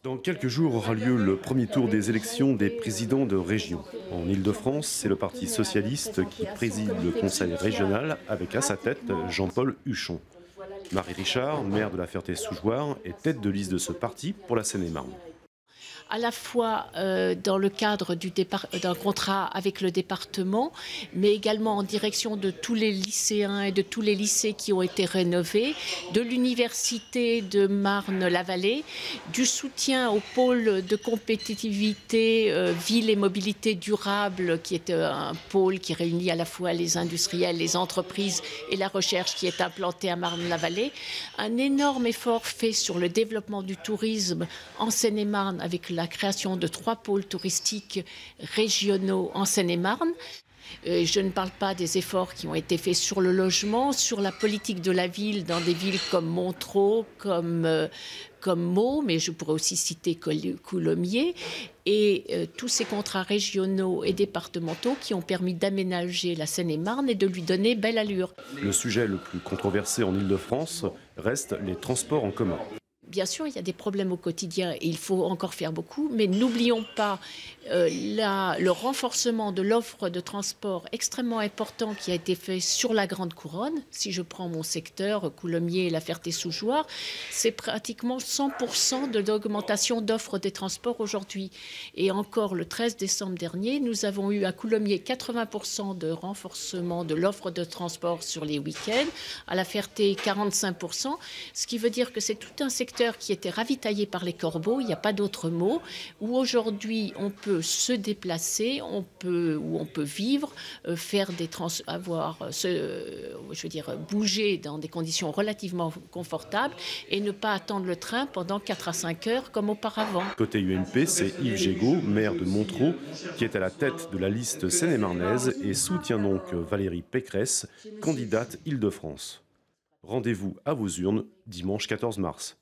Dans quelques jours aura lieu le premier tour des élections des présidents de région. En Île-de-France, c'est le Parti socialiste qui préside le conseil régional avec à sa tête Jean-Paul Huchon. Marie Richard, maire de La Ferté-Sougeoire, est tête de liste de ce parti pour la Seine-et-Marne. À la fois dans le cadre d'un contrat avec le département, mais également en direction de tous les lycéens et de tous les lycées qui ont été rénovés, de l'université de Marne-la-Vallée, du soutien au pôle de compétitivité ville et mobilité durable, qui est un pôle qui réunit à la fois les industriels, les entreprises et la recherche qui est implanté à Marne-la-Vallée. Un énorme effort fait sur le développement du tourisme en Seine-et-Marne avec la création de 3 pôles touristiques régionaux en Seine-et-Marne. Je ne parle pas des efforts qui ont été faits sur le logement, sur la politique de la ville dans des villes comme Montereau, comme Meaux, mais je pourrais aussi citer Coulommiers, et tous ces contrats régionaux et départementaux qui ont permis d'aménager la Seine-et-Marne et de lui donner belle allure. Le sujet le plus controversé en Île-de-France reste les transports en commun. Bien sûr, il y a des problèmes au quotidien et il faut encore faire beaucoup, mais n'oublions pas le renforcement de l'offre de transport extrêmement important qui a été fait sur la Grande Couronne. Si je prends mon secteur, Coulommiers et La Ferté-Sougeoire, c'est pratiquement 100% de l'augmentation d'offres des transports aujourd'hui. Et encore le 13 décembre dernier, nous avons eu à Coulommiers 80% de renforcement de l'offre de transport sur les week-ends, à La Ferté 45%, ce qui veut dire que c'est tout un secteur qui était ravitaillé par les corbeaux, il n'y a pas d'autre mot, où aujourd'hui on peut se déplacer, on peut vivre, bouger dans des conditions relativement confortables et ne pas attendre le train pendant 4 à 5 heures comme auparavant. Côté UMP, c'est Yves Gégaud, maire de Montereau, qui est à la tête de la liste seine-et-marnaise et soutient donc Valérie Pécresse, candidate Île-de-France. Rendez-vous à vos urnes dimanche 14 mars.